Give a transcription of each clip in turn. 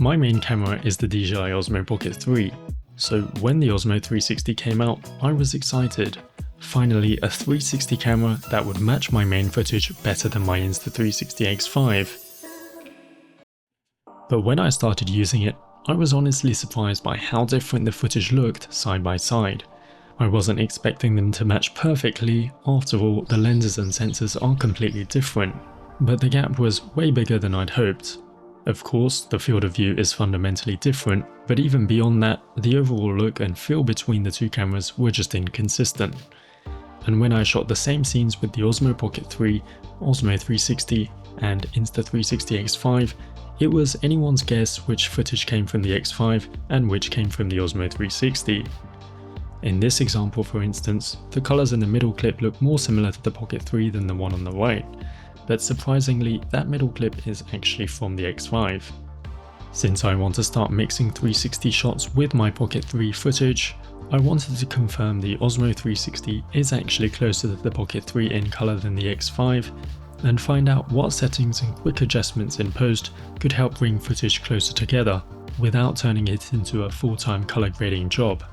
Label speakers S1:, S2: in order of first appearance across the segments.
S1: My main camera is the DJI Osmo Pocket 3, so when the Osmo 360 came out, I was excited. Finally, a 360 camera that would match my main footage better than my Insta360 X5. But when I started using it, I was honestly surprised by how different the footage looked side by side. I wasn't expecting them to match perfectly, after all, the lenses and sensors are completely different, but the gap was way bigger than I'd hoped. Of course, the field of view is fundamentally different, but even beyond that, the overall look and feel between the two cameras were just inconsistent. And when I shot the same scenes with the Osmo Pocket 3, Osmo 360 and Insta360 X5, it was anyone's guess which footage came from the X5 and which came from the Osmo 360. In this example, for instance, the colours in the middle clip look more similar to the Pocket 3 than the one on the right, but surprisingly, that middle clip is actually from the X5. Since I want to start mixing 360 shots with my Pocket 3 footage, I wanted to confirm the Osmo 360 is actually closer to the Pocket 3 in colour than the X5, and find out what settings and quick adjustments in post could help bring footage closer together, without turning it into a full-time colour grading job.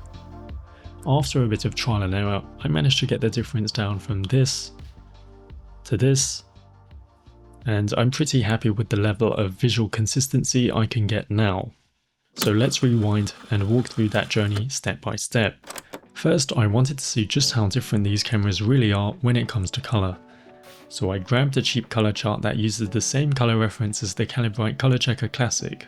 S1: After a bit of trial and error, I managed to get the difference down from this to this, and I'm pretty happy with the level of visual consistency I can get now. So let's rewind and walk through that journey step by step. First, I wanted to see just how different these cameras really are when it comes to colour. So I grabbed a cheap colour chart that uses the same colour reference as the Calibrite Colour Checker Classic.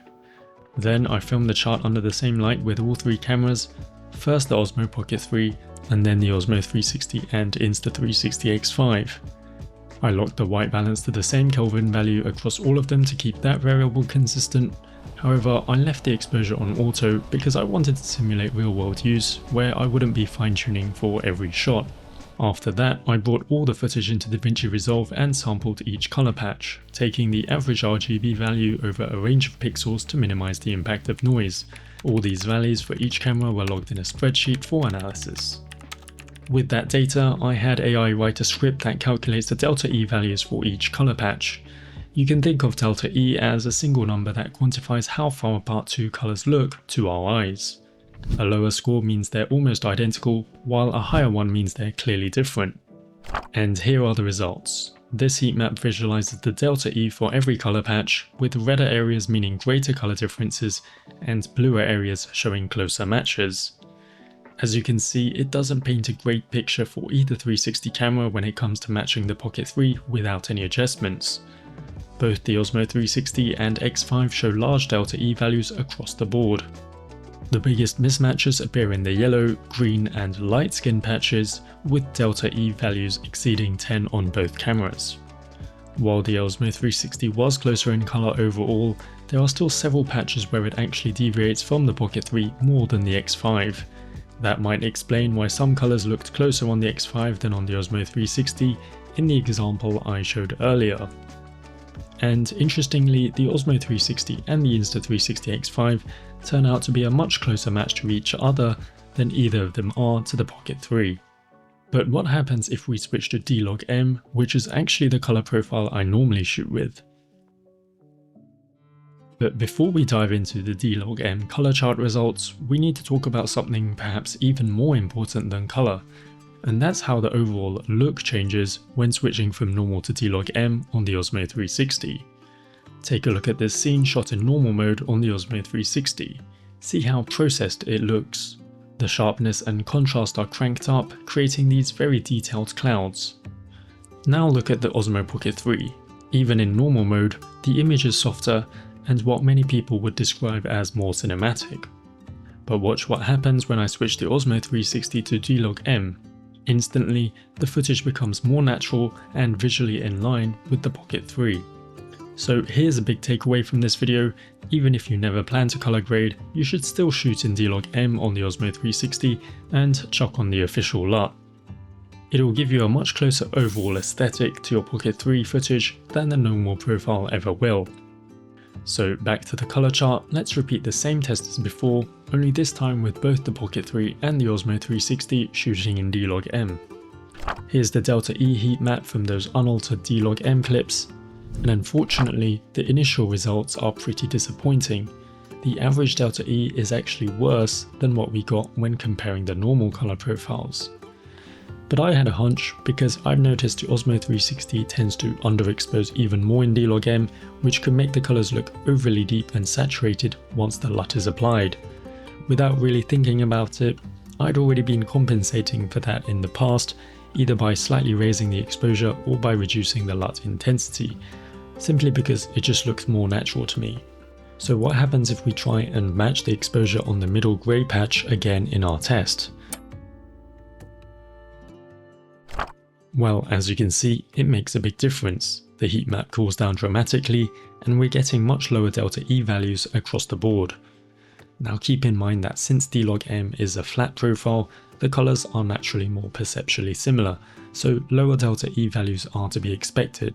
S1: Then I filmed the chart under the same light with all three cameras, first the Osmo Pocket 3, and then the Osmo 360 and Insta360 X5. I locked the white balance to the same Kelvin value across all of them to keep that variable consistent. However, I left the exposure on auto because I wanted to simulate real world use where I wouldn't be fine tuning for every shot. After that, I brought all the footage into DaVinci Resolve and sampled each color patch, taking the average RGB value over a range of pixels to minimize the impact of noise. All these values for each camera were logged in a spreadsheet for analysis. With that data, I had AI write a script that calculates the delta E values for each color patch. You can think of delta E as a single number that quantifies how far apart two colors look to our eyes. A lower score means they're almost identical, while a higher one means they're clearly different. And here are the results. This heat map visualizes the delta E for every color patch, with redder areas meaning greater color differences and bluer areas showing closer matches. As you can see, it doesn't paint a great picture for either 360 camera when it comes to matching the Pocket 3 without any adjustments. Both the Osmo 360 and X5 show large delta E values across the board. The biggest mismatches appear in the yellow, green and light skin patches, with delta E values exceeding 10 on both cameras. While the Osmo 360 was closer in colour overall, there are still several patches where it actually deviates from the Pocket 3 more than the X5. That might explain why some colours looked closer on the X5 than on the Osmo 360 in the example I showed earlier. And interestingly, the Osmo 360 and the Insta360 X5 turn out to be a much closer match to each other than either of them are to the Pocket 3. But what happens if we switch to D-Log-M, which is actually the colour profile I normally shoot with? But before we dive into the D-Log-M colour chart results, we need to talk about something perhaps even more important than colour, and that's how the overall look changes when switching from normal to D-Log-M on the Osmo 360. Take a look at this scene shot in normal mode on the Osmo 360. See how processed it looks. The sharpness and contrast are cranked up, creating these very detailed clouds. Now look at the Osmo Pocket 3. Even in normal mode, the image is softer and what many people would describe as more cinematic. But watch what happens when I switch the Osmo 360 to D-Log-M. Instantly, the footage becomes more natural and visually in line with the Pocket 3. So here's a big takeaway from this video: even if you never plan to color grade, you should still shoot in D-Log-M on the Osmo 360 and chuck on the official LUT. It will give you a much closer overall aesthetic to your Pocket 3 footage than the normal profile ever will. So back to the color chart, let's repeat the same test as before, only this time with both the Pocket 3 and the Osmo 360 shooting in D-Log-M. Here's the delta E heat map from those unaltered D-Log-M clips, and unfortunately the initial results are pretty disappointing. the average delta E is actually worse than what we got when comparing the normal color profiles. But I had a hunch because I've noticed the Osmo 360 tends to underexpose even more in D-Log M, which can make the colors look overly deep and saturated once the LUT is applied. Without really thinking about it, I'd already been compensating for that in the past, either by slightly raising the exposure or by reducing the LUT intensity, simply because it just looks more natural to me. So what happens if we try and match the exposure on the middle grey patch again in our test? Well, as you can see, it makes a big difference. The heat map cools down dramatically and we're getting much lower delta E values across the board. Now keep in mind that since D-Log M is a flat profile, the colours are naturally more perceptually similar, so lower delta E values are to be expected.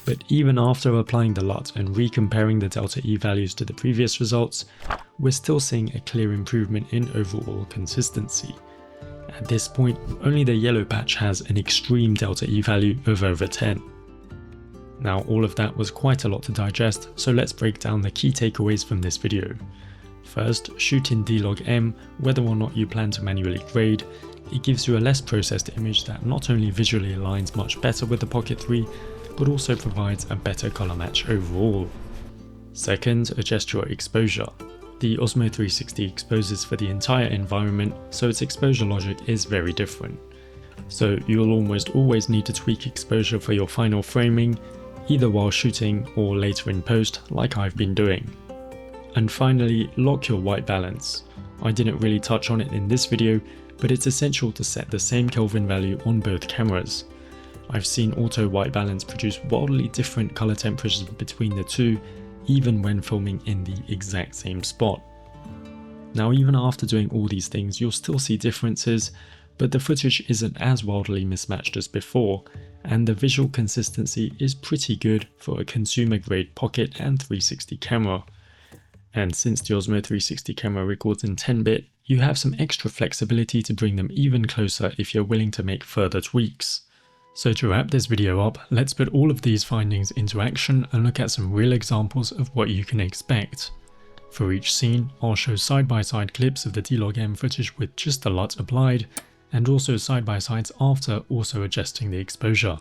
S1: But even after applying the LUT and recomparing the delta E values to the previous results, we're still seeing a clear improvement in overall consistency. At this point, only the yellow patch has an extreme delta E value of over 10. Now all of that was quite a lot to digest, so let's break down the key takeaways from this video. First, shoot in D-Log M whether or not you plan to manually grade. It gives you a less processed image that not only visually aligns much better with the Pocket 3, but also provides a better color match overall. Second, adjust your exposure. The Osmo 360 exposes for the entire environment, so its exposure logic is very different. So you'll almost always need to tweak exposure for your final framing, either while shooting or later in post like I've been doing. And finally, lock your white balance. I didn't really touch on it in this video, but it's essential to set the same Kelvin value on both cameras. I've seen auto white balance produce wildly different color temperatures between the two, even when filming in the exact same spot. Now even after doing all these things, you'll still see differences, but the footage isn't as wildly mismatched as before, and the visual consistency is pretty good for a consumer grade Pocket and 360 camera. And since the Osmo 360 camera records in 10-bit, you have some extra flexibility to bring them even closer if you're willing to make further tweaks. So to wrap this video up, let's put all of these findings into action and look at some real examples of what you can expect. For each scene, I'll show side-by-side clips of the D-Log M footage with just the LUT applied, and also side-by-sides after also adjusting the exposure.